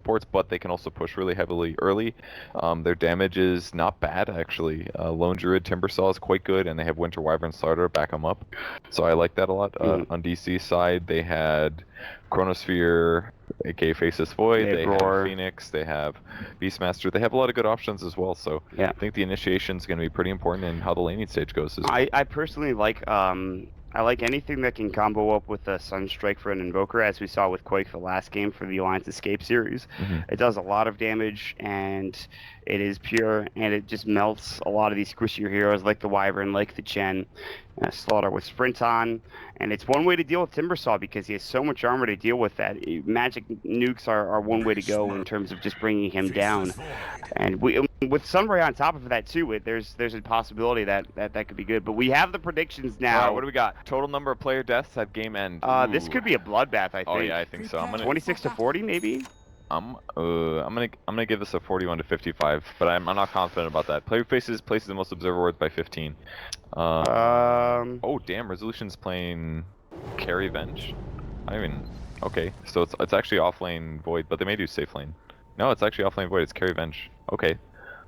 supports, but they can also push really heavily early. Their damage is not bad, actually. Lone Druid Timbersaw is quite good, and they have Winter Wyvern Starter to back them up. So I like that a lot. On DC side, they had Chronosphere, aka Faceless Void, they have Phoenix, they have Beastmaster. They have a lot of good options as well. So yeah. I think the initiation is going to be pretty important in how the laning stage goes. I personally like I like anything that can combo up with a Sunstrike for an Invoker, as we saw with Quake the last game for the Alliance Escape series. It does a lot of damage, and it is pure, and it just melts a lot of these squishier heroes like the Wyvern, like the Chen. Slaughter with Sprint on, and it's one way to deal with Timbersaw because he has so much armor to deal with that. Magic nukes are one way to go in terms of just bringing him down. And with Sunray on top of that too, there's a possibility that could be good. But we have the predictions now. What do we got? Total number of player deaths at game end. This could be a bloodbath, I think. Oh yeah, I think so. I'm gonna 26 to 40 maybe. I'm gonna give this a 41 to 55, but I'm not confident about that. Player places the most observer words by 15. Oh damn, Resolution's playing Carry Venge. Okay, so it's actually offlane Void, but they may do safe lane. No, it's actually offlane Void. It's Carry Venge. Okay,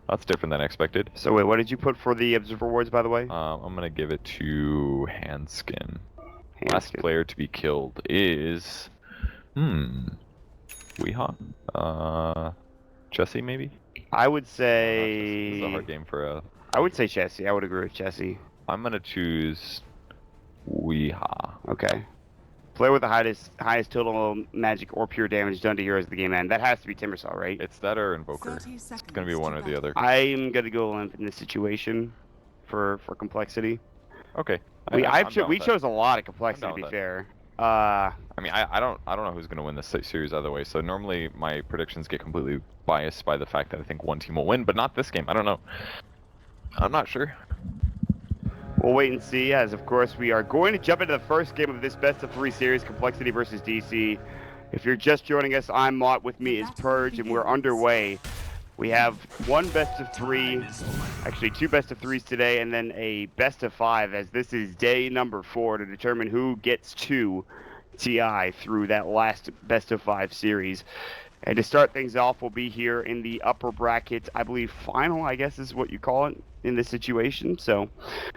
that's different than expected. So wait, what did you put for the observer words, by the way? I'm gonna give it to Handskin. Last player to be killed is Weehaw? Jesse maybe? I would say... This is a hard game for a... I would say Jesse. I would agree with Jesse. I'm gonna choose Weehaw. Okay. Player with the highest total magic or pure damage done to heroes at the game end. That has to be Timbersaw, right? It's that or Invoker. It's gonna be one or the other. I'm gonna go limp in this situation for complexity. Okay. We chose a lot of complexity, to be fair. I mean, I don't know who's gonna win this series either way. So normally my predictions get completely biased by the fact that I think one team will win, but not this game. I don't know. I'm not sure. We'll wait and see, as of course we are going to jump into the first game of this best-of-3 series, Complexity versus DC. If you're just joining us, I'm Mott. With me is Purge, and we're underway. We have one best-of-3, actually two best-of-3s today, and then a best-of-5, as this is day number 4 to determine who gets to TI through that last best-of-5 series. And to start things off, we'll be here in the upper bracket, I believe final, I guess is what you call it in this situation. So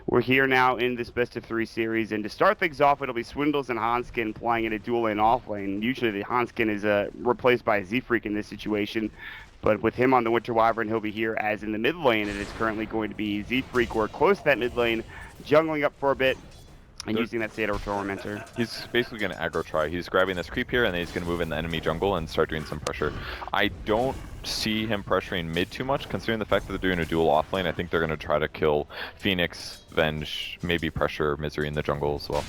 we're here now in this best-of-3 series, and to start things off, it'll be Swindles and Hanskin playing in a dual lane off lane. Usually the Hanskin is replaced by Z-Freak in this situation, but with him on the Winter Wyvern, he'll be here as in the mid lane. It is currently going to be Z-Freak. We're close to that mid lane, jungling up for a bit, and using that Satyr Tormentor. He's basically going to aggro try. He's grabbing this creep here, and then he's going to move in the enemy jungle and start doing some pressure. I don't see him pressuring mid too much, considering the fact that they're doing a dual offlane. I think they're going to try to kill Phoenix, Venge, maybe pressure Misery in the jungle as well.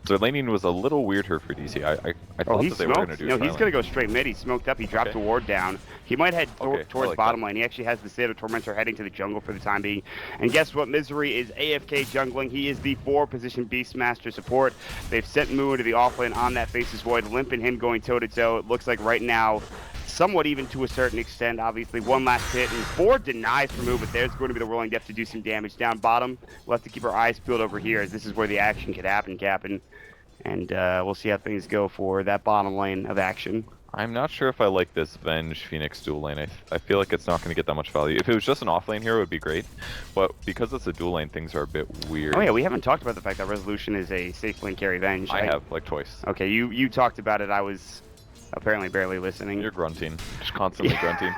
So laning was a little weird here for DC. I thought that they were going to do. No, he's going to go straight mid. He smoked up. He dropped a ward down. He might head towards bottom lane. He actually has the Satyr Tormentor heading to the jungle for the time being. And guess what? Misery is AFK jungling. He is the 4-position Beastmaster support. They've sent Moo into the offlane on that Faceless Void. Limp and him going toe-to-toe. It looks like right now, somewhat even to a certain extent. Obviously, one last hit and 4 denies for Moo, but there's going to be the Rolling Death to do some damage. Down bottom, we'll have to keep our eyes peeled over here, as this is where the action could happen, Captain. And we'll see how things go for that bottom lane of action. I'm not sure if I like this Venge Phoenix dual lane. I feel like it's not going to get that much value. If it was just an off lane here, it would be great. But because it's a dual lane, things are a bit weird. Oh yeah, we haven't talked about the fact that Resolution is a safe lane carry Venge. I have, like twice. Okay, you talked about it. I was apparently barely listening. You're grunting. Just constantly grunting.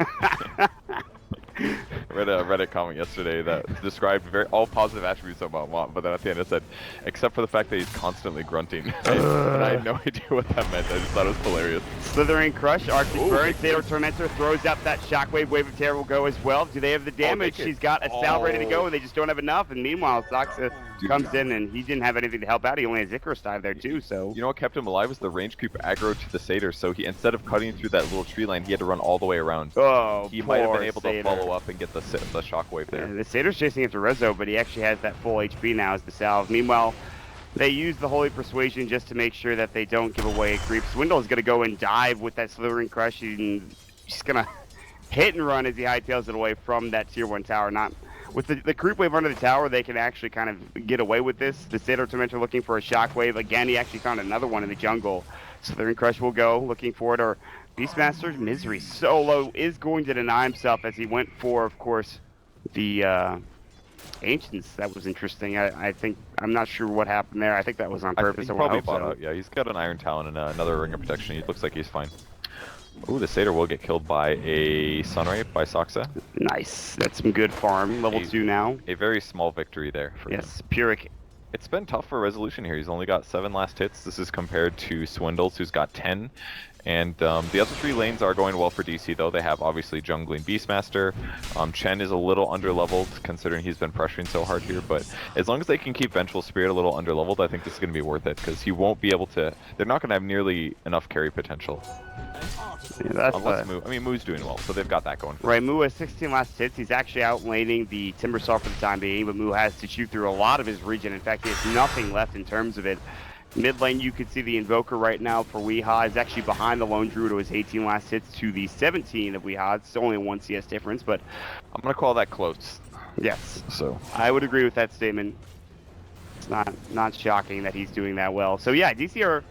Read a Reddit comment yesterday that described all positive attributes about Mott, but then at the end it said, except for the fact that he's constantly grunting. And I had no idea what that meant. I just thought it was hilarious. Slithering Crush, Arctic Burn, Satyr Tormentor throws up that Shockwave. Wave of Terror will go as well. Do they have the damage? She's got a Sal ready to go, and they just don't have enough. And meanwhile, Soxa comes in, and he didn't have anything to help out. He only has Icarus dive there too, so... You know what kept him alive was the range creep aggro to the Satyr, so he, instead of cutting through that little tree line, he had to run all the way around. Oh, he might have been able to follow up and get the Shockwave there. Yeah, the Satyr's chasing after Rezo, but he actually has that full HP now as the salve. Meanwhile, they use the Holy Persuasion just to make sure that they don't give away a creep. Swindle is going to go and dive with that Slithering Crush, and she's going to hit and run as he hightails it away from that tier 1 tower. Not with the creep wave under the tower, they can actually kind of get away with this. The Satyr Tormentor looking for a Shockwave. Again, he actually found another one in the jungle. Slithering Crush will go, looking for it, or Beastmaster's Misery solo is going to deny himself as he went for, of course, the Ancients. That was interesting. I think, I'm not sure what happened there. I think that was on purpose. He probably bought out. Yeah, he's got an Iron Talon and another Ring of Protection. He looks like he's fine. Ooh, the Satyr will get killed by a Sunray by Saksa. Nice. That's some good farm. Level 2 now. A very small victory there for him. Yes, Pyrrhic. It's been tough for Resolution here. He's only got 7 last hits. This is compared to Swindles, who's got 10. And the other 3 lanes are going well for DC, though. They have, obviously, jungling Beastmaster. Chen is a little underleveled, considering he's been pressuring so hard here. But as long as they can keep Vengeful Spirit a little underleveled, I think this is going to be worth it. Because he won't be able to... They're not going to have nearly enough carry potential. Yeah, that's Unless Moo... I mean, Moo's doing well, so they've got that going. Right, Moo has 16 last hits. He's actually outlaning the Timbersaw for the time being, but Moo has to shoot through a lot of his regen. In fact, he has nothing left in terms of it. Mid lane, you can see the Invoker right now for Weehaw is actually behind the Lone Druid, who has 18 last hits to the 17 of Weehaw. It's only a 1 CS difference, but... I'm going to call that close. Yes. So I would agree with that statement. It's not shocking that he's doing that well. So yeah, DC are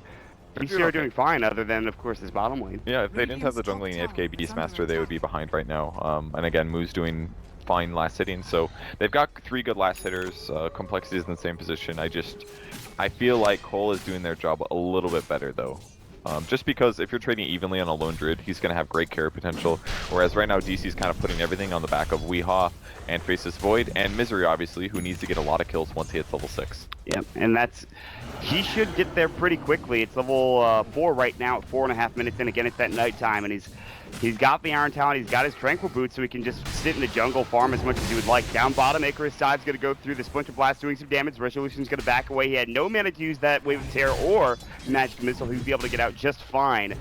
doing fine, other than, of course, this bottom lane. Yeah, if they didn't have the jungling AFK Beastmaster, they would be behind right now. And again, Moo's doing fine last hitting, so they've got 3 good last hitters. Complexity is in the same position. I feel like Cole is doing their job a little bit better, though. Just because if you're trading evenly on a Lone Druid, he's going to have great carry potential, whereas right now DC's kind of putting everything on the back of Weehaw and Faceless Void, and Misery, obviously, who needs to get a lot of kills once he hits level 6. Yeah, and he should get there pretty quickly. It's level 4 right now at 4.5 minutes in. Again, it's at nighttime, and he's got the Iron Talon, he's got his Tranquil Boots, so he can just sit in the jungle, farm as much as he would like. Down bottom, Icarus Dive's going to go through the Splinter Blast, doing some damage. Resolution's going to back away. He had no mana to use that Wave of Terror or Magic Missile. He would be able to get out just fine.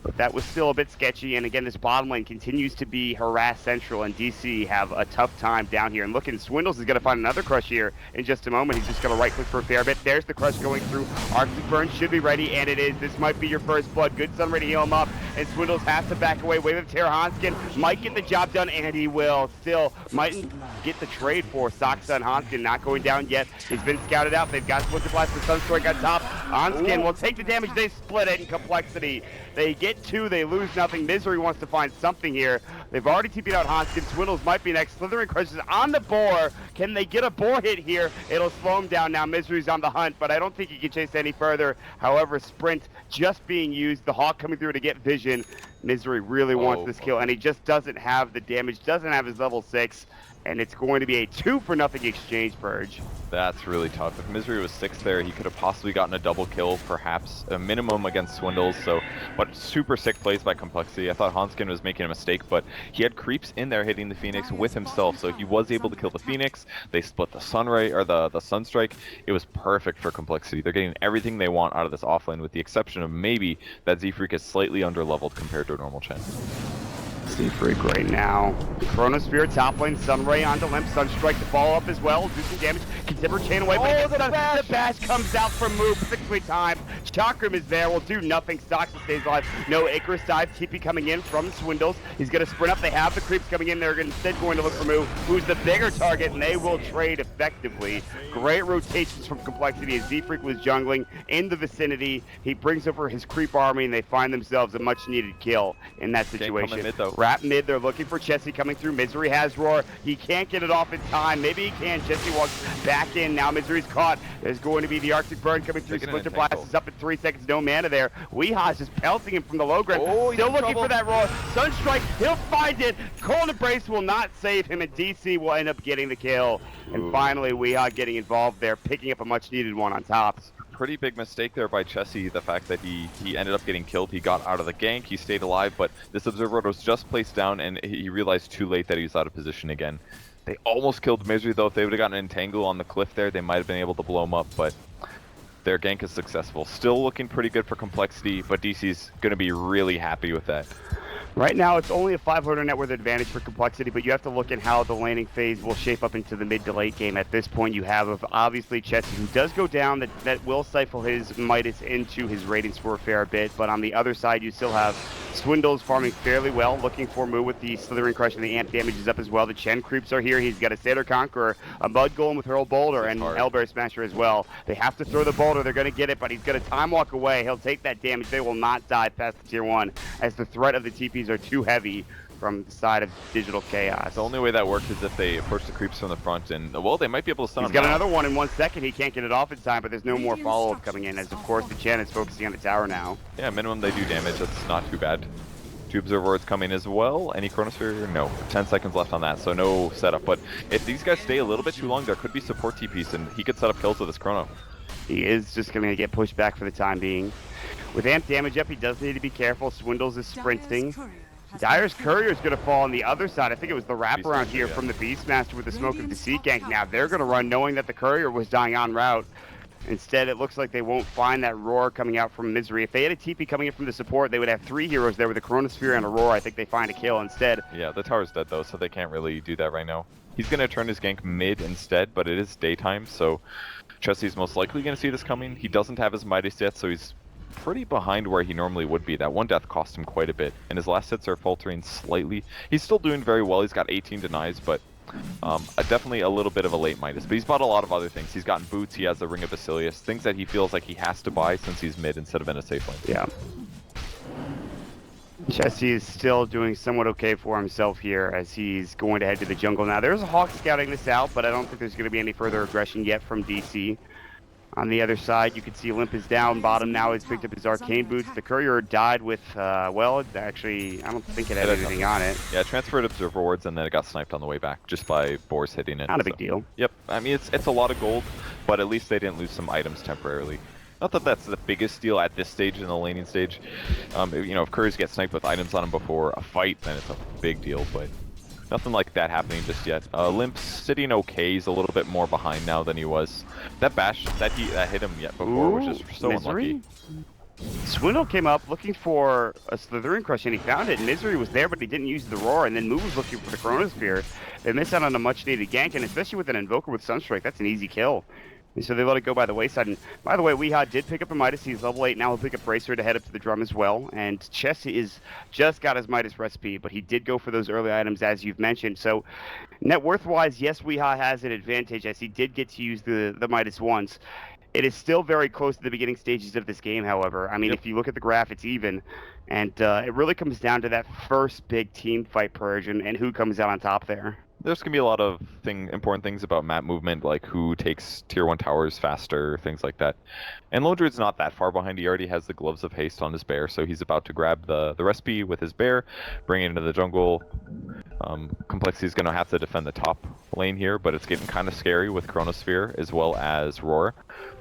But that was still a bit sketchy, and again, this bottom lane continues to be harassed central, and DC have a tough time down here. And looking, Swindles is going to find another crush here in just a moment. He's just going to right-click for a fair bit. There's the crush going through. Arctic Burn should be ready, and it is. This might be your first blood. Good Sun ready to heal him up, and Swindles has to back away. Wave of Terror, Hanskin might get the job done, and he will. Still, mightn't get the trade for Saksa and Hanskin. Not going down yet. He's been scouted out. They've got Splinter Blast and Sunstrike on top. Hanskin will take the damage. They split it in complexity. They get 2, they lose nothing. Misery wants to find something here. They've already TP'd out Hanskin. Swindles might be next. Slithering Crushes on the boar. Can they get a boar hit here? It'll slow him down now. Misery's on the hunt, but I don't think he can chase any further. However, Sprint just being used. The Hawk coming through to get vision. Misery really wants this kill, and he just doesn't have the damage, doesn't have his level 6. And it's going to be a 2-for-0 exchange, Purge. That's really tough. If Misery was 6 there, he could have possibly gotten a double kill, perhaps a minimum against Swindles. So, but super sick plays by Complexity. I thought Hanskin was making a mistake, but he had creeps in there hitting the Phoenix with himself, so he was able to kill the Phoenix. They split the Sunray or the Sunstrike. It was perfect for Complexity. They're getting everything they want out of this offlane, with the exception of maybe that Z-Freak is slightly underleveled compared to a normal Chen. Z-Freak right now. Chronosphere top lane, Sunray onto Limp, Sunstrike to follow up as well, do some damage, can Timber chain away, but the bash comes out from Moo perfectly timed. Chakram is there, will do nothing, Saksa stays alive. No Icarus Dive, TP coming in from Swindles. He's going to sprint up, they have the creeps coming in, they're instead going to look for Moo, who's the bigger target, and they will trade effectively. Great rotations from Complexity as Z-Freak was jungling in the vicinity. He brings over his creep army, and they find themselves a much needed kill in that situation. Mid, though. Wrap mid, they're looking for Chessie coming through. Misery has Roar. He can't get it off in time. Maybe he can. Chessie walks back in. Now Misery's caught. There's going to be the Arctic Burn coming through. Splinter Blast is up in 3 seconds. No mana there. Weehaw just pelting him from the low ground. Still looking for that Roar. Sunstrike, he'll find it. Cold Embrace will not save him, and DC will end up getting the kill. And finally, Weehaw getting involved there, picking up a much needed one on top. Pretty big mistake there by Chessie, the fact that he ended up getting killed. He got out of the gank, he stayed alive, but this Observer was just placed down, and he realized too late that he was out of position again. They almost killed Misery, though. If they would have gotten an entangle on the cliff there, they might have been able to blow him up, but their gank is successful. Still looking pretty good for Complexity, but DC's going to be really happy with that. Right now, it's only a 500 net worth advantage for complexity, but you have to look at how the laning phase will shape up into the mid to late game. At this point, you have obviously Chessie, who does go down. That will stifle his Midas into his ratings for a fair bit, but on the other side, you still have Swindles farming fairly well, looking for Moo with the Slithering Crush, and the amp damage is up as well. The Chen creeps are here. He's got a Satyr Conqueror, a Mud Golem with Hurl Boulder, and Owlbear Smasher as well. They have to throw the Boulder. They're going to get it, but he's going to time walk away. He'll take that damage. They will not die past the tier 1, as the threat of the TPs are too heavy from the side of Digital Chaos. The only way that works is if they approach the creeps from the front, and well, they might be able to stun him. He's got another one in 1 second. He can't get it off in time, but there's no more follow-up coming in, as of course the Chen is focusing on the tower now. Yeah, minimum they do damage. That's not too bad. 2 Observer Wards coming as well. Any Chronosphere? No. 10 seconds left on that, so no setup. But if these guys stay a little bit too long, there could be support TPs, and he could set up kills with his Chrono. He is just going to get pushed back for the time being. With amp damage up, he does need to be careful. Swindles is sprinting. Dire's Courier is going to fall on the other side. I think it was the wraparound here from the Beastmaster with the Smoke of Deceit gank. Now they're going to run knowing that the Courier was dying en route. Instead, it looks like they won't find that Roar coming out from Misery. If they had a TP coming in from the support, they would have 3 heroes there with a Chronosphere and a Roar. I think they find a kill instead. Yeah, the tower's dead though, so they can't really do that right now. He's going to turn his gank mid instead, but it is daytime, so Chessie's most likely going to see this coming. He doesn't have his Midas yet, so he's pretty behind where he normally would be. That 1 death cost him quite a bit, and his last hits are faltering slightly. He's still doing very well. He's got 18 denies, but definitely a little bit of a late Midas. But he's bought a lot of other things. He's gotten boots, he has the Ring of Basilius, things that he feels like he has to buy since he's mid instead of in a safe lane. Yeah. Chessie is still doing somewhat okay for himself here as he's going to head to the jungle now. There's a Hawk scouting this out, but I don't think there's going to be any further aggression yet from DC. On the other side, you can see Olympus down bottom now. He's picked up his arcane boots. The Courier died with, well, actually, I don't think it had anything on it. Yeah, transferred Observer Wards, and then it got sniped on the way back just by Boars hitting it. Not a big deal. Yep, I mean, it's a lot of gold, but at least they didn't lose some items temporarily. Not that that's the biggest deal at this stage in the laning stage. You know, if Couriers get sniped with items on him before a fight, then it's a big deal, but nothing like that happening just yet. Limp's sitting okay. He's a little bit more behind now than he was. That bash that hit him yet before was just so Misery? unlucky. Swindle came up looking for a Slithering Crush, and he found it. Misery was there, but he didn't use the Roar, and then Moo was looking for the Chronosphere. They missed out on a much-needed gank, and especially with an Invoker with Sunstrike, that's an easy kill. And so they let it go by the wayside. And by the way, Weehaw did pick up a Midas. He's level 8 now. He'll pick up Bracer to head up to the drum as well. And Chessie is just got his Midas recipe, but he did go for those early items as you've mentioned. So net worth-wise, yes, Weehaw has an advantage as he did get to use the Midas once. It is still very close to the beginning stages of this game, however. I mean, if you look at the graph, it's even. And it really comes down to that first big team fight purge and who comes out on top there. There's going to be a lot of important things about map movement, like who takes tier 1 towers faster, things like that. And Lone Druid's not that far behind. He already has the Gloves of Haste on his bear, so he's about to grab the recipe with his bear, bring it into the jungle. Complexity's going to have to defend the top lane here, but it's getting kind of scary with Chronosphere as well as Roar.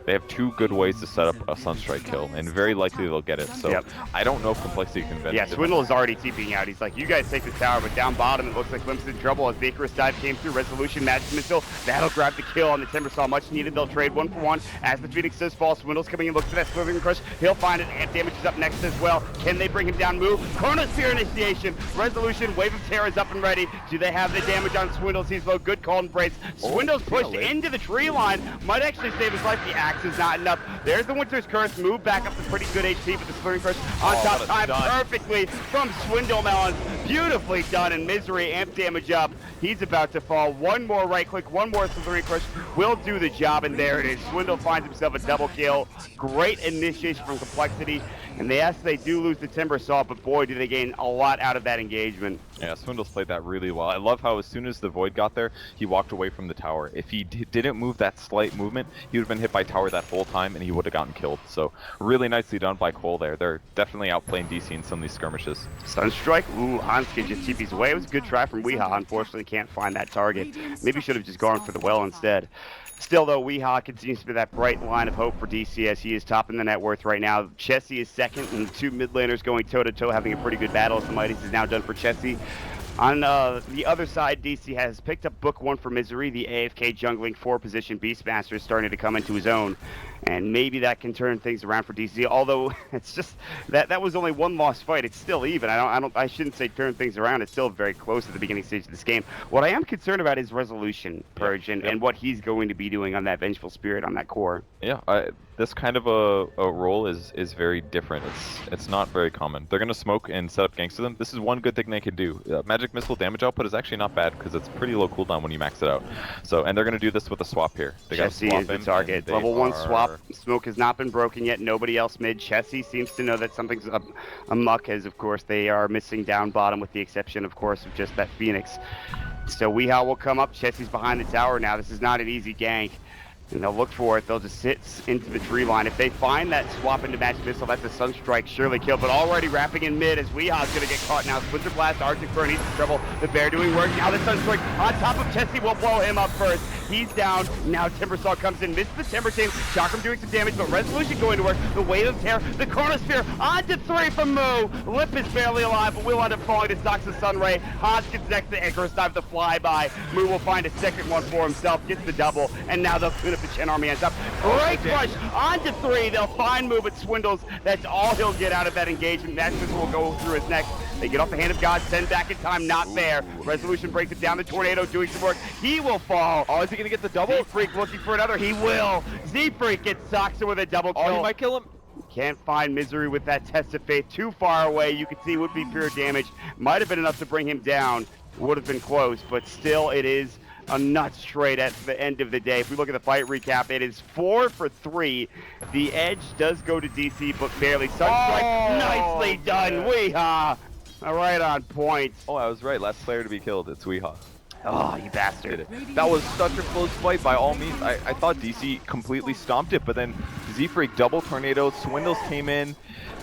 They have 2 good ways to set up a Sunstrike kill, and very likely they'll get it. So I don't know if Complexity can vent. Yeah, Swindle is already TPing out. He's like, you guys take this tower, but down bottom it looks like Limp's in trouble as the Icarus dive came through. Resolution, Magic Missile, that'll grab the kill on the Timbersaw. Much needed. They'll trade 1 for 1 as the Phoenix does fall. Swindle's coming in, looks for that Slithering Crush. He'll find it, and damage is up next as well. Can they bring him down? Moo. Chronosphere initiation. Resolution, Wave of Terror is up and ready. Do they have the damage on Swindle? He's low. Good call and brace. Swindle's pushed into the tree line. Might actually save his life. The axe is not enough. There's the Winter's Curse. Move back up to pretty good HP with the Slithering Crush on top. Time perfectly from Swindle Melons. Beautifully done, and Misery amp damage up. He's about to fall. One more right click, one more Slithering Crush will do the job, and there it is. Swindle finds himself a double kill. Great initiation from Complexity, and they do lose the Timbersaw, but boy, do they gain a lot out of that engagement. Yeah, Swindle's played that really well. I love how as soon as the Void got there, he walked away from the tower. If he didn't move that slight movement, he would have been hit by tower that whole time, and he would have gotten killed. So really nicely done by Cole there. They're definitely outplaying DC in some of these skirmishes. Sunstrike, ooh, Hanske just TP's away. It was a good try from Weehaw. Unfortunately, can't find that target. Maybe should have just gone for the well instead. Still, though, Weehaw continues to be that bright line of hope for DC as he is topping the net worth right now. Chessie is second, and 2 mid laners going toe-to-toe, having a pretty good battle. As the Mighties is now done for Chessie. On the other side, DC has picked up Book 1 for Misery. The AFK jungling 4 position Beastmaster is starting to come into his own. And maybe that can turn things around for DC. Although it's just that was only one lost fight. It's still even. I shouldn't say turn things around. It's still very close at the beginning stage of this game. What I am concerned about is resolution, Purge, and what he's going to be doing on that vengeful spirit on that core. Yeah, this kind of a role is very different. It's not very common. They're gonna smoke and set up ganks to them. This is one good thing they can do. Magic missile damage output is actually not bad because it's pretty low cooldown when you max it out. So, and they're gonna do this with a swap here. They got Chessie is the target. Level 1 swap. Smoke has not been broken yet. Nobody else mid. Chessie seems to know that something's amuck, as of course they are missing down bottom, with the exception, of course, of just that Phoenix. So Weehaw will come up. Chessie's behind the tower now. This is not an easy gank. And they'll look for it. They'll just sit into the tree line. If they find that swap into Magic Missile, that's a Sunstrike surely kill. But already wrapping in mid as Weehaw's going to get caught now. Splinter Blast, Arctic Burn, he's in trouble. The Bear doing work. Now the Sunstrike on top of Chessie will blow him up first. He's down. Now Timbersaw comes in, misses the Timber Chain. Chakram doing some damage, but Resolution going to work. The Wave of Terror, the Chronosphere, onto 3 from Moo. Lip is barely alive, but will end up falling to Stocks the Sunray. Hans gets next to Icarus Dive, the flyby. Moo will find a second one for himself, gets the double, and now they'll clean up the Chen Army on top. Great crush onto 3. They'll find Moo, but Swindles. That's all he'll get out of that engagement. Magic Missile will go through his neck. They get off the Hand of God, send back in time, not there. Resolution breaks it down. The Tornado doing some work. He will fall. Oh, is he gonna get the double? Z-Freak looking for another. He will. Z-Freak gets Soxa with a double kill. Oh, he might kill him. Can't find Misery with that Test of Faith. Too far away. You can see would be pure damage. Might have been enough to bring him down. Would have been close, but still it is a nut straight at the end of the day. If we look at the fight recap, it is 4 for 3. The edge does go to DC, but barely. Sunstrike, nicely done. Weehaw. Right on point. Oh, I was right. Last player to be killed. It's Weehaw. Oh, you bastard. That was such a close fight by all means. I thought DC completely stomped it, but then Z-Freak double tornado, Swindles came in,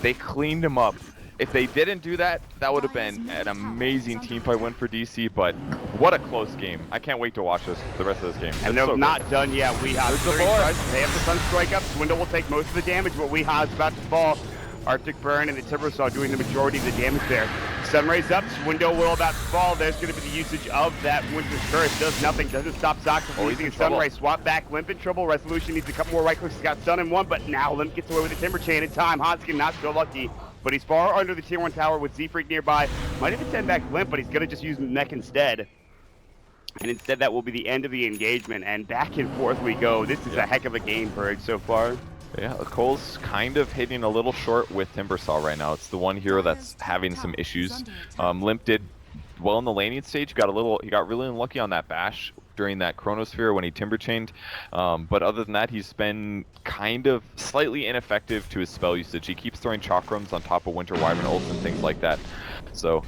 they cleaned him up. If they didn't do that, that would have been an amazing teamfight win for DC, but what a close game. I can't wait to watch the rest of this game. And they're so not done yet. Weehaw, they have the Sunstrike up. Swindle will take most of the damage, but Weehaw's about to fall. Arctic Burn and the Timbersaw doing the majority of the damage there. Sunray's up, Swindle will about to fall. There's going to be the usage of that Winter's Curse. Does nothing, doesn't stop Sox from using a Sunray. Swap back, Limp in trouble. Resolution needs a couple more right clicks. He's got stun in one, but now Limp gets away with the Timber Chain in time. Honskin not so lucky, but he's far under the tier 1 tower with Z-Freak nearby. Might even send back Limp, but he's going to just use Mech instead. And instead that will be the end of the engagement, and back and forth we go. This is a heck of a game, Purge, so far. Yeah, Cole's kind of hitting a little short with Timbersaw right now. It's the one hero that's having some issues. Limp did well in the laning stage. He got really unlucky on that bash during that Chronosphere when he Timber Chained. But other than that, he's been kind of slightly ineffective to his spell usage. He keeps throwing chakrams on top of Winter Wyvern ults and things like that. So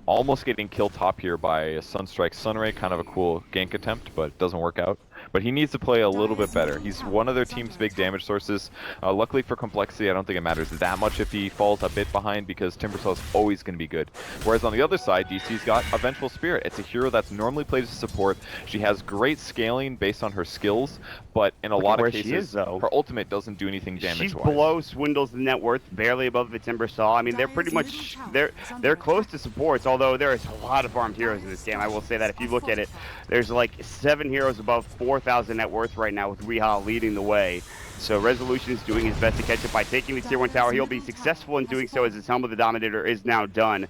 almost getting killed top here by a Sunstrike Sunray, kind of a cool gank attempt, but it doesn't work out. But he needs to play a little bit better. He's one of their team's big damage sources. Luckily for compLexity, I don't think it matters that much if he falls a bit behind because Timbersaw is always going to be good. Whereas on the other side, DC's got a Vengeful Spirit. It's a hero that's normally played as a support. She has great scaling based on her skills, but in a lot of cases, her ultimate doesn't do anything damage-wise. She's below Swindle's net worth, barely above the Timbersaw. I mean, they're pretty much, they're close to supports, although there is a lot of farmed heroes in this game. I will say that if you look at it, there's like 7 heroes above 4,000 net worth right now with Weehaw leading the way. So Resolution is doing his best to catch up by taking the tier 1 tower. He'll be successful in doing so as his Helm of the Dominator is now done.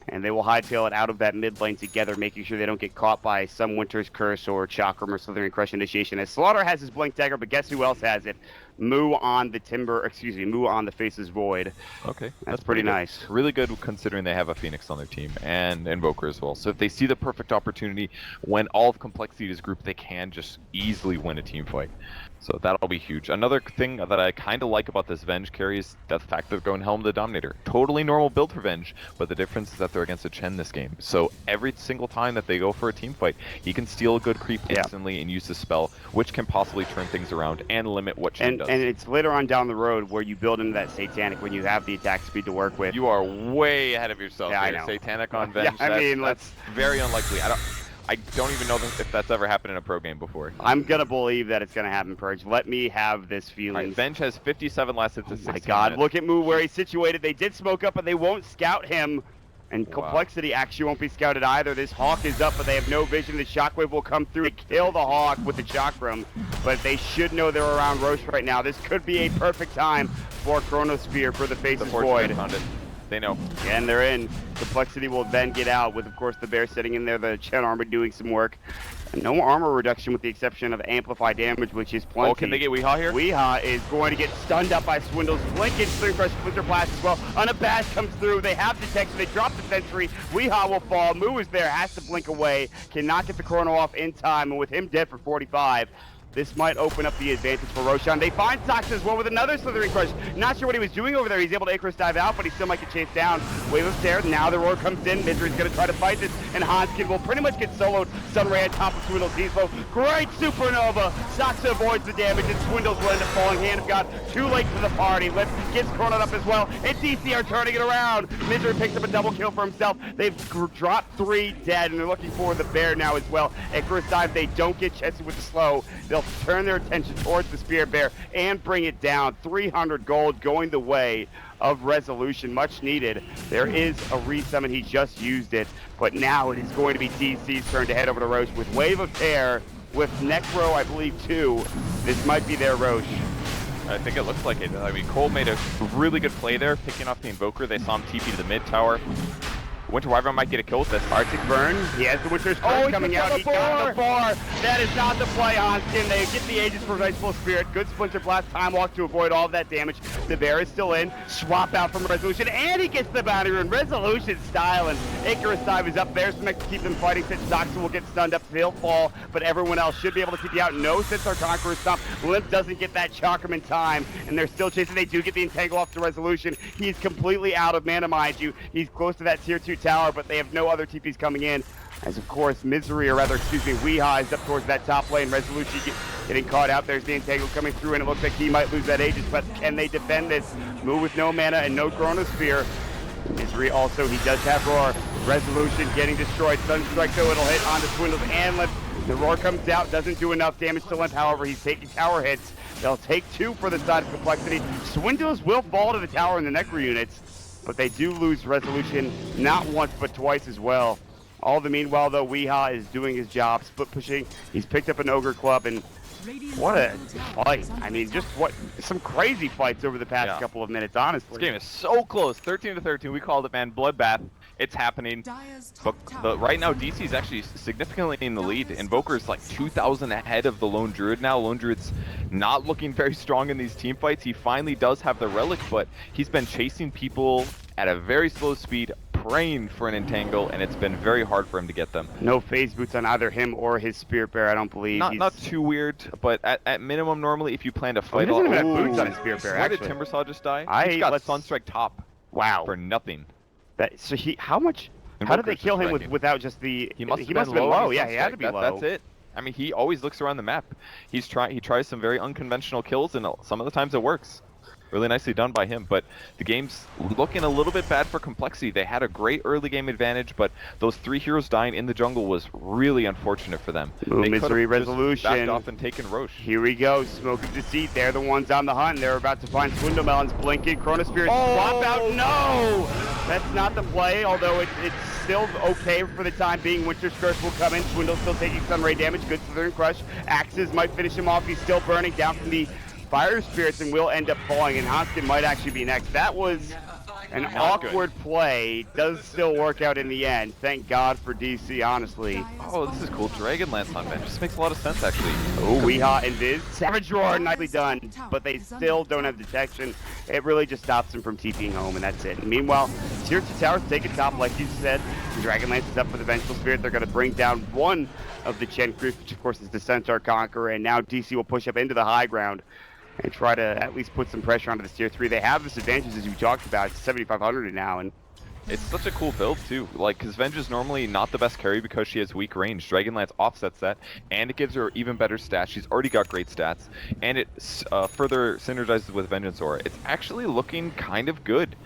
And they will hightail it out of that mid lane together, making sure they don't get caught by some Winter's Curse or Chakram or Slithering Crush initiation. As Slaughter has his Blink Dagger, but guess who else has it? Moo on the Face's Void. Okay, that's pretty nice. Really good considering they have a Phoenix on their team and Invoker as well. So if they see the perfect opportunity when all of compLexity is grouped, they can just easily win a team fight. So that'll be huge. Another thing that I kind of like about this Venge carry is the fact they're going Helm of the Dominator. Totally normal build for Venge, but the difference is that they're against a Chen this game. So every single time that they go for a team fight, he can steal a good creep instantly and use the spell, which can possibly turn things around and limit what Chen does. And it's later on down the road where you build into that Satanic when you have the attack speed to work with. You are way ahead of yourself here. I know. Satanic on Venge, that's very unlikely. I don't even know if that's ever happened in a pro game before. I'm going to believe that it's going to happen, Purge. Let me have this feeling. Right, Venge has 57 last hits to 16 my God, minutes. look at Moo where he's situated. They did smoke up, but they won't scout him. And Wow. compLexity actually won't be scouted either. This Hawk is up, but they have no vision. The Shockwave will come through to kill the Hawk with the Chakram, but they should know they're around Roche right now. This could be a perfect time for Chronosphere for the Faces Void. Found it. They know. And they're in. compLexity will then get out with, of course, the Bear sitting in there, the Chen armor doing some work. And no armor reduction with the exception of amplify damage, which is plenty. Oh, can they get Weehaw here? Weehaw is going to get stunned up by Swindles. Blink and Splinter Crush, Splinter Blast as well. Unabashed comes through. They have detection. They drop the sentry. Weehaw will fall. Moo is there, has to blink away. Cannot get the Chrono off in time. And with him dead for 45, this might open up the advantage for Roshan. They find Sox as well with another Slithering Crush. Not sure what he was doing over there. He's able to Icarus dive out, but he still might get chased down. Wave of Stare. Now the Roar comes in. Misery's going to try to fight this, and Hanskin will pretty much get soloed. Sunray on top of Swindle's Depot. Great Supernova. Sox avoids the damage, and Swindles will end up falling. Hand of God, too late for the party. Lift gets Chronoed up as well, and DC are turning it around. Misery picks up a double kill for himself. They've dropped 3 dead, and they're looking for the Bear now as well. Icarus dive, they don't get Chessie with the slow. They'll turn their attention towards the Spirit Bear and bring it down. 300 gold going the way of Resolution, much needed. There is a resummon, he just used it, but now it is going to be DC's turn to head over to Roche with Wave of Tear, with Necro, I believe, 2. This might be their Roche. I think it looks like it. I mean, Cole made a really good play there, picking off the Invoker. They saw him TP to the mid tower. Winter Wyvern might get a kill with this. Arctic Burn, he has the Winter's Curse coming out. He got the bar. That is not the play, Hanskin. They get the Aegis for Vengeful Spirit. Good Splinter Blast, Time Walk to avoid all of that damage. The Bear is still in. Swap out from Resolution, and he gets the bounty rune. Resolution style, and Icarus dive is up there. So next to keep them fighting. Since Doxa will get stunned up, he'll fall, but everyone else should be able to keep you out. No, since our Conqueror stop. Limp doesn't get that Chakram in time, and they're still chasing. They do get the Entangle off to Resolution. He's completely out of mana, mind you. He's close to that tier 2 tower, but they have no other TPs coming in. As of course, Misery, or rather, excuse me, Weehaw is up towards that top lane. Resolution getting caught out. There's the Entangle coming through, and it looks like he might lose that Aegis, but can they defend this? Move with no mana and no Chronosphere. Misery also, he does have Roar. Resolution getting destroyed. Sunstrike though, it'll hit onto Swindles and Limp. The Roar comes out, doesn't do enough damage to Limp, however, he's taking tower hits. They'll take 2 for the side of compLexity. Swindles will fall to the tower in the Necro units, but they do lose Resolution not once but twice as well. All the meanwhile though, Weehaw is doing his job, split pushing. He's picked up an Ogre Club, and what a fight. I mean, just some crazy fights over the past couple of minutes, honestly. This game is so close, 13-13. We called it, man. Bloodbath. It's happening. But right now, DC is actually significantly in the lead. Invoker's like 2,000 ahead of the Lone Druid now. Lone Druid's not looking very strong in these team fights. He finally does have the Relic, but he's been chasing people at a very slow speed, praying for an Entangle, and it's been very hard for him to get them. No phase boots on either him or his Spirit Bear, I don't believe. Not too weird, but at minimum, normally, if you plan to fight... he doesn't even have boots on his Spirit Bear, actually. Where did Timbersaw just die? He's got Sunstrike top. Wow. For nothing. So how did they kill him without just the... He must have been low. Yeah, he had to be low. That's it. I mean, he always looks around the map. He tries some very unconventional kills, and some of the times it works. Really nicely done by him, but the game's looking a little bit bad for compLexity. They had a great early game advantage, but those 3 heroes dying in the jungle was really unfortunate for them. Ooh, Misery Resolution. Backed off and taken Roche. Here we go, Smoke of Deceit. They're the ones on the hunt. They're about to find Swindle Melons blinking. Chronosphere swap out. No! That's not the play, although it's still okay for the time being. Winter's Curse will come in. Swindle's still taking some ray damage. Good Slithering Crush. Axes might finish him off. He's still burning down from the Fire Spirits and will end up falling, and Hanskin might actually be next. That was an awkward play. Does still work out in the end. Thank God for DC, honestly. Oh, this is cool. Dragonlance on bench. Just makes a lot of sense, actually. Oh, Weehaw and Viz. Savage Roar, nicely done, but they still don't have detection. It really just stops them from TPing home, and that's it. And meanwhile, tier 2 towers take a top, like you said. Dragonlance is up for the Vengeful Spirit. They're going to bring down one of the Chen crews, which of course is the Centaur Conqueror, and now DC will push up into the high ground and try to at least put some pressure onto this tier 3. They have this advantage, as you talked about. It's 7,500 now, and it's such a cool build too. Like, because Venge is normally not the best carry because she has weak range. Dragonlance offsets that, and it gives her even better stats. She's already got great stats, and it further synergizes with Vengeance Aura. It's actually looking kind of good.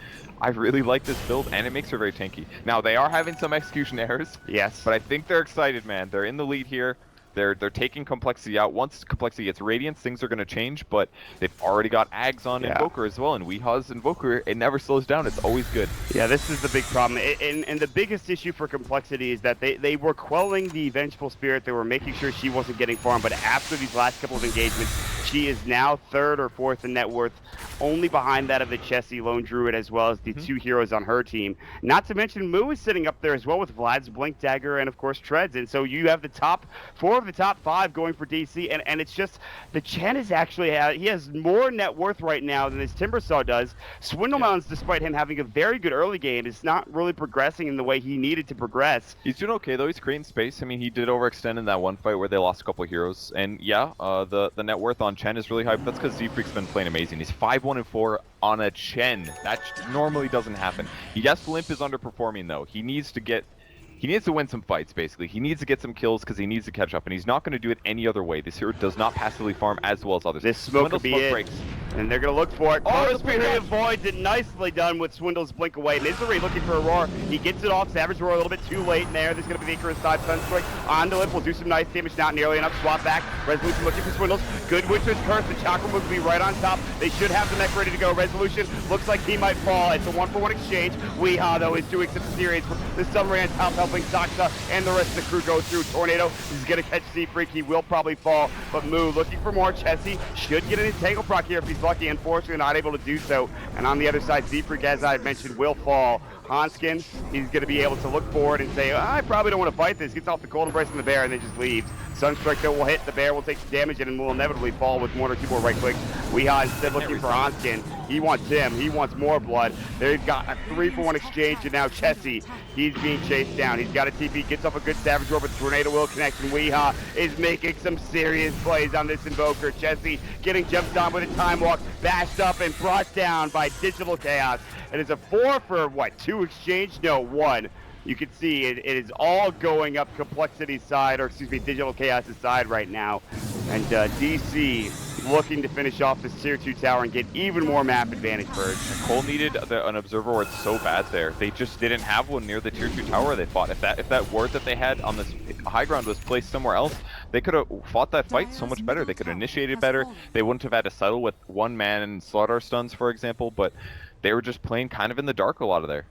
I really like this build, and it makes her very tanky. Now, they are having some execution errors. Yes. But I think they're excited, man. They're in the lead here. They're taking complexity out. Once complexity gets radiance, things are going to change, but they've already got Ags on Invoker as well, and Weeha's Invoker, it never slows down. It's always good. Yeah, this is the big problem. And the biggest issue for complexity is that they were quelling the Vengeful Spirit. They were making sure she wasn't getting farmed, but after these last couple of engagements, she is now 3rd or 4th in net worth, only behind that of the Chessie Lone Druid, as well as the 2 heroes on her team. Not to mention Moo is sitting up there as well with Vlad's Blink Dagger and, of course, Treads. And so you have the top 4 of the top 5 going for DC, and it's just, the Chen is actually, he has more net worth right now than his Timbersaw does. Swindle Mountains, despite him having a very good early game, is not really progressing in the way he needed to progress. He's doing okay, though. He's creating space. I mean, he did overextend in that one fight where they lost a couple of heroes. And yeah, the net worth on Chen is really high, but that's because Z-Freak's been playing amazing. He's 5-1-4 on a Chen. That normally doesn't happen. Yes, Limp is underperforming, though. He needs to win some fights, basically. He needs to get some kills because he needs to catch up, and he's not going to do it any other way. This hero does not passively farm as well as others. This smoke could be it, breaks. And they're going to look for it. Oh, Spirit avoids it. Nicely done with Swindle's Blink Away. Misery looking for Aurora. He gets it off. Savage Roar a little bit too late in there. There's going to be the Icarus side Sunstrike on the Limp. Will do some nice damage. Not nearly enough. Swap back. Resolution looking for Swindles. Good Witcher's Curse. The Chakra will be right on top. They should have the mech ready to go. Resolution looks like he might fall. It's a 1-for-1 exchange. Weeha, though, is doing some serious. The Submarine top helping Saksa and the rest of the crew go through. Tornado is going to catch Z-Freak. He will probably fall, but Moo looking for more. Chessie should get an Entangle proc here if he's lucky. Unfortunately, not able to do so. And on the other side, Z-Freak, as I mentioned, will fall. Hanskin, he's going to be able to look forward and say, I probably don't want to fight this. Gets off the cold embrace from the bear and then just leaves. Sunstrike, though, will hit. The bear will take some damage and will inevitably fall with 1 or 2 more right clicks. Weeha instead looking for Hanskin. He wants him. He wants more blood. They've got a 3-for-1 exchange, and now Chessie, he's being chased down. He's got a TP, gets off a good Savage Roar, but the Tornado will connect, and Weeha is making some serious plays on this Invoker. Chessie getting jumped on with a Time Walk, bashed up and brought down by Digital Chaos. It is a 4 for, what, 2 exchange? No, 1. You can see it is all going up Complexity's side, or excuse me, Digital Chaos' side right now. And DC looking to finish off this Tier 2 tower and get even more map advantage for it. Cole needed an Observer Ward so bad there. They just didn't have one near the Tier 2 tower they fought. If that ward that they had on this high ground was placed somewhere else, they could have fought that fight so much better. They could have initiated better. They wouldn't have had to settle with 1-man and Slaughter stuns, for example, but they were just playing kind of in the dark a lot of there.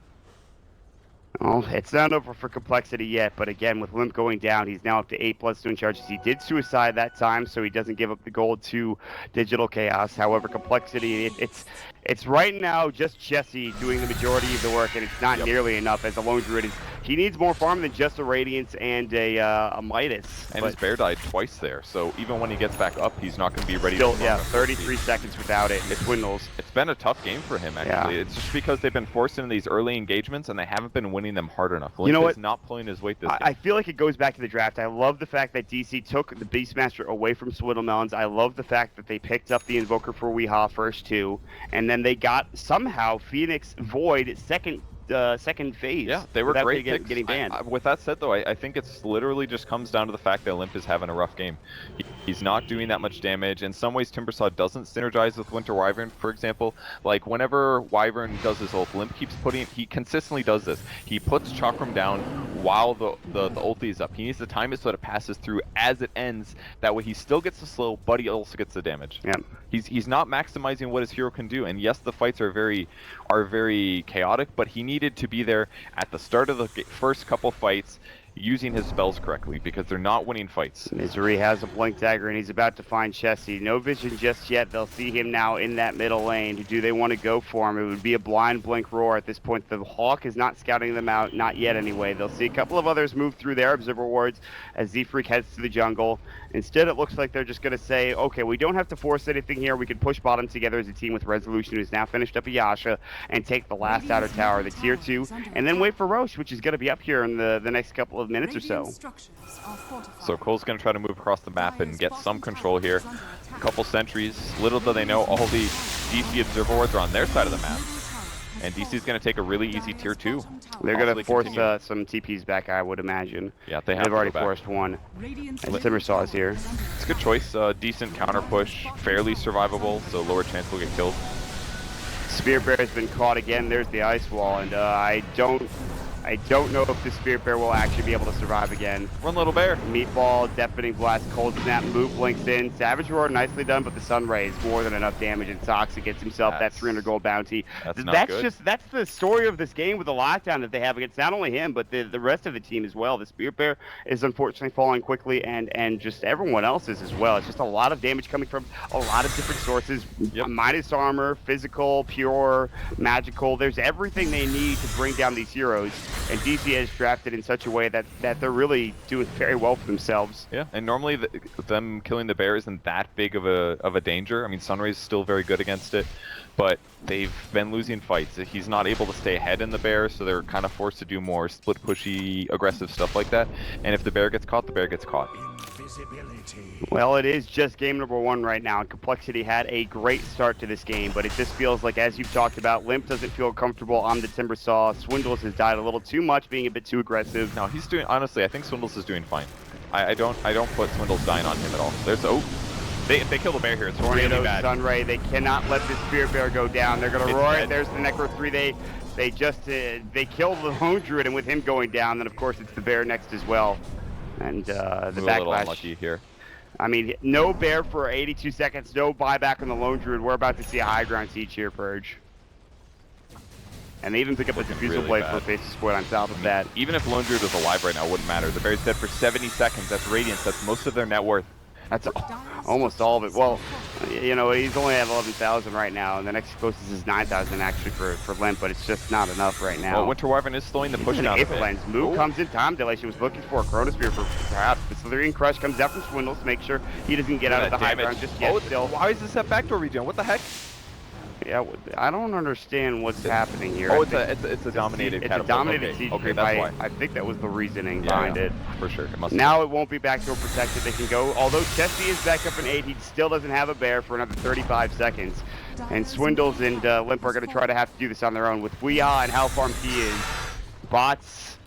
Well, it's not over for Complexity yet, but again, with Limp going down, he's now up to 8 bloodstone charges. He did suicide that time, so he doesn't give up the gold to Digital Chaos. However, Complexity, it's right now just Chessie doing the majority of the work, and it's not nearly enough as a Lone Druid. He needs more farm than just a Radiance and a Midas. And his bear died twice there, so even when he gets back up, he's not going to be ready to farm. 33 seconds without it. It dwindles. It's been a tough game for him, actually. Yeah. It's just because they've been forced into these early engagements, and they haven't been winning them hard enough. Limp, you know what? Is not pulling his weight this game. I feel like it goes back to the draft. I love the fact that DC took the Beastmaster away from Swiddlemelons. I love the fact that they picked up the Invoker for Weeha first 2, and then they got somehow Phoenix Void second phase. Yeah, they were great picks. Getting banned. With that said, though, I think it's literally just comes down to the fact that Limp is having a rough game. He's not doing that much damage. In some ways, Timbersaw doesn't synergize with Winter Wyvern, for example. Like, whenever Wyvern does his ult, Limp keeps he consistently does this. He puts Chakram down while the ulti is up. He needs to time it so that it passes through as it ends. That way he still gets the slow, but he also gets the damage. Yeah. He's not maximizing what his hero can do. And yes, the fights are very chaotic, but he needed to be there at the start of the first couple fights using his spells correctly, because they're not winning fights. Misery has a Blink Dagger, and he's about to find Chessie. No vision just yet. They'll see him now in that middle lane. Do they want to go for him? It would be a blind Blink Roar at this point. The Hawk is not scouting them out, not yet anyway. They'll see a couple of others move through their Observer Wards as Z-Freak heads to the jungle. Instead, it looks like they're just going to say, okay, we don't have to force anything here. We can push bottom together as a team with Resolution, who's now finished up a Yasha, and take the last outer tower, the Tier 2, and then wait for Roche, which is going to be up here in the next couple of minutes or so. So Cole's going to try to move across the map and get some control here. A couple sentries. Little do they know, all the DC Observer Wards are on their side of the map. And DC's going to take a really easy Tier 2. They're going to force some TPs back, I would imagine. Yeah, they've already forced one. And Timbersaw is here. It's a good choice. Decent counter push, fairly survivable, so lower chance we'll get killed. Spear Bear has been caught again. There's the ice wall, and I don't I don't know if the Spirit Bear will actually be able to survive again. Run, little bear. Meatball, Deafening Blast, Cold Snap, Move blinks in. Savage Roar, nicely done, but the Sun Ray is more than enough damage, and Soxa gets himself that 300 gold bounty. That's the story of this game with the lockdown that they have against not only him, but the rest of the team as well. The Spirit Bear is unfortunately falling quickly, and just everyone else is as well. It's just a lot of damage coming from a lot of different sources. Yep. Minus armor, physical, pure, magical. There's everything they need to bring down these heroes, and DC has drafted in such a way that they're really doing very well for themselves. Yeah, and normally them killing the bear isn't that big of a danger. I mean, Sunray's still very good against it, but they've been losing fights. He's not able to stay ahead in the bear, so they're kind of forced to do more split pushy, aggressive stuff like that. And if the bear gets caught, the bear gets caught. Well, it is just game number 1 right now, and compLexity had a great start to this game, but it just feels like, as you've talked about, Limp doesn't feel comfortable on the Timbersaw. Swindles has died a little too much, being a bit too aggressive. No, he's doing, honestly, I think Swindles is doing fine. I don't put Swindles dying on him at all. There's, if they kill the bear here, it's really bad. Sunray, they cannot let this Spirit Bear go down. They're gonna roar it. There's the Necro 3. They just they killed the Lone Druid, and with him going down, then of course it's the bear next as well. And the backlash. A little unlucky here. I mean, no bear for 82 seconds, no buyback on the Lone Druid. We're about to see a high ground siege here, Purge. And they even pick up a diffusal blade for a face split on top of that. Even if Lone Druid was alive right now, it wouldn't matter. The bear's dead for 70 seconds. That's Radiance. That's most of their net worth. That's almost all of it. Well, you know, he's only at 11,000 right now, and the next closest is 9,000 actually for Limp, but it's just not enough right now. Well, Winter Wyvern is slowing the push down a bit. Move comes in time delay. She was looking for a Chronosphere for perhaps. The Slithering Crush comes out from Swindles to make sure he doesn't get out of the high ground just yet. Still. Why is this that backdoor regen? What the heck? Yeah, I don't understand what's happening here. Oh, it's a dominated catapult. It's a dominated siege okay, creep. that's why. I think that was the reasoning behind it. For sure. It must now it won't be backdoor protected. They can go. Although Chesty is back up in 8, he still doesn't have a bear for another 35 seconds. And Swindles and Limp are going to try to have to do this on their own. With Weehaw and how farmed he is, bots,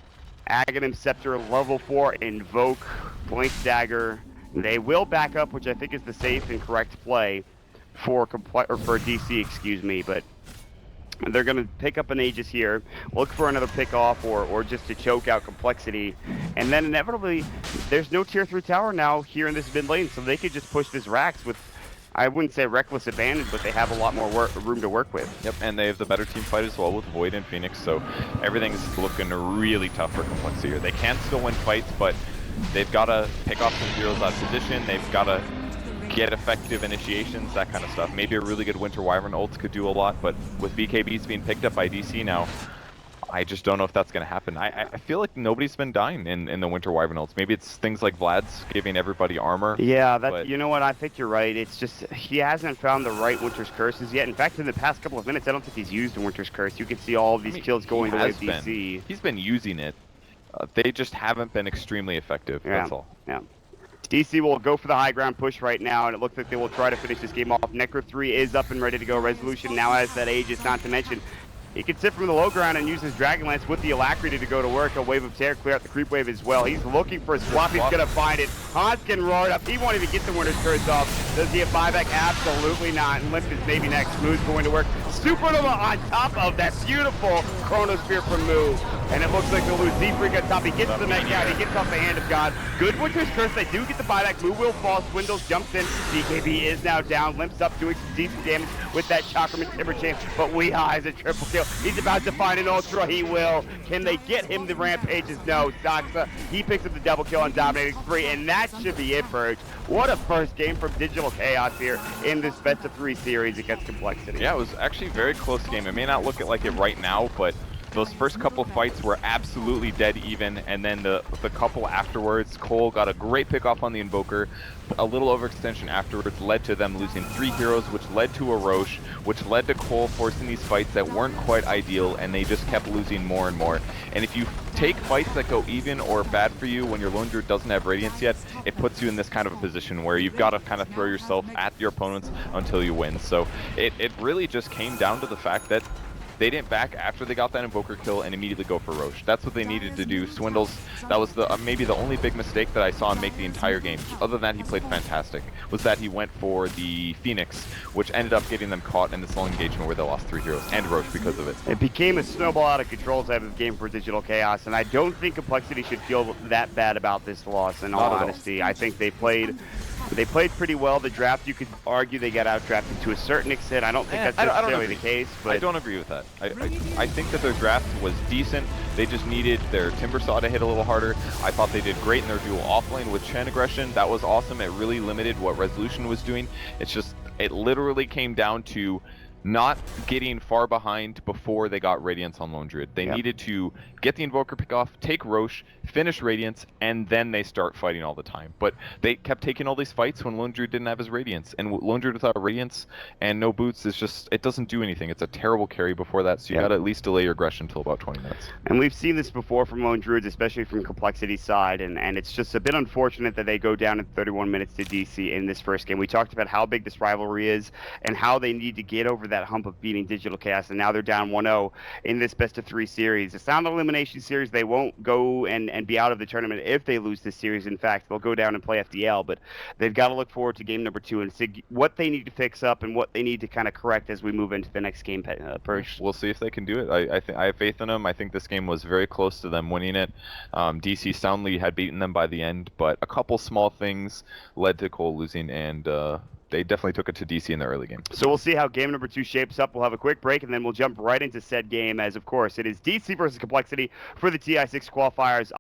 Aghanim Scepter, level 4, Invoke, Blink Dagger. They will back up, which I think is the safe and correct play for DC, excuse me, but they're going to pick up an Aegis here, look for another pick off or just to choke out compLexity, and then inevitably there's no tier 3 tower now here in this mid lane, so they could just push this Rax with, I wouldn't say reckless abandon, but they have a lot more room to work with. Yep, and they have the better team fight as well with Void and Phoenix, so everything's looking really tough for compLexity here. They can still win fights, but they've got to pick off some heroes out of position. They've got to get effective initiations, that kind of stuff. Maybe a really good Winter Wyvern ult could do a lot, but with BKBs being picked up by DC now, I just don't know if that's going to happen. I feel like nobody's been dying in the Winter Wyvern ults. Maybe it's things like Vlad's giving everybody armor. Yeah, you know what? I think you're right. It's just he hasn't found the right Winter's Curses yet. In fact, in the past couple of minutes, I don't think he's used a Winter's Curse. You can see all of these kills going the way of DC. He's been using it. They just haven't been extremely effective. Yeah. That's all. Yeah. DC will go for the high ground push right now, and it looks like they will try to finish this game off. Necro 3 is up and ready to go. Resolution now has that Aegis, not to mention he can sit from the low ground and use his Dragonlance with the Alacrity to go to work. A Wave of Terror, clear out the creep wave as well. He's looking for a swap. He's going to find it. Hans can roar it up. He won't even get the Winter's Curse off. Does he have buyback? Absolutely not. And Limp is maybe next. Moo's going to work. Supernova on top of that beautiful Chronosphere from Moo. And it looks like they'll lose Z-Freak on top. He gets the mech out. He gets off the Hand of God. Good Winter's Curse. They do get the buyback. Moo will fall. Swindles jumps in. BKB is now down. Limp's up doing some decent damage with that Chakraman Timber Champ. But Weehaw has a triple kill. He's about to find an Ultra. He will. Can they get him the Rampages? No. Soxa, he picks up the double kill on Dominating 3. And that should be it, Purge. What a first game from Digital Chaos here in this best of 3 series against compLexity. Yeah, it was actually a very close game. It may not look like it right now, but those first couple fights were absolutely dead even, and then the couple afterwards, Cole got a great pick off on the Invoker. A little overextension afterwards led to them losing 3 heroes, which led to a Roche, which led to Cole forcing these fights that weren't quite ideal, and they just kept losing more and more. And if you take fights that go even or bad for you when your Lone Druid doesn't have Radiance yet, it puts you in this kind of a position where you've got to kind of throw yourself at your opponents until you win. So it really just came down to the fact that they didn't back after they got that Invoker kill and immediately go for Roche. That's what they needed to do. Swindles, that was the maybe the only big mistake that I saw him make the entire game. Other than that, he played fantastic. Was that he went for the Phoenix, which ended up getting them caught in this long engagement where they lost 3 heroes and Roche because of it. It became a snowball out of control type of game for Digital Chaos, and I don't think compLexity should feel that bad about this loss. In all honesty, I think they played pretty well. The draft, you could argue they got outdrafted to a certain extent. I don't think that's necessarily the case. But I don't agree with that. I think that their draft was decent. They just needed their Timbersaw to hit a little harder. I thought they did great in their dual offlane with Chen aggression. That was awesome. It really limited what Resolution was doing. It's just, it literally came down to not getting far behind before they got Radiance on Lone Druid. They needed to get the Invoker pick off, take Roche, finish Radiance, and then they start fighting all the time. But they kept taking all these fights when Lone Druid didn't have his Radiance. And Lone Druid without Radiance and no boots is just, it doesn't do anything. It's a terrible carry before that, so you gotta at least delay your aggression until about 20 minutes. And we've seen this before from Lone Druids, especially from compLexity's side, and it's just a bit unfortunate that they go down in 31 minutes to DC in this first game. We talked about how big this rivalry is and how they need to get over that hump of beating Digital Chaos, and now they're down 1-0 in this best-of-3 series. It's not an elimination series. They won't go and be out of the tournament if they lose this series. In fact, they'll go down and play FDL, but they've got to look forward to game number 2 and see what they need to fix up and what they need to kind of correct as we move into the next game, Purge. We'll see if they can do it. I have faith in them. I think this game was very close to them winning it. DC soundly had beaten them by the end, but a couple small things led to Cole losing, and they definitely took it to DC in the early game. So we'll see how game number 2 shapes up. We'll have a quick break, and then we'll jump right into said game as, of course, it is DC versus compLexity for the TI6 qualifiers.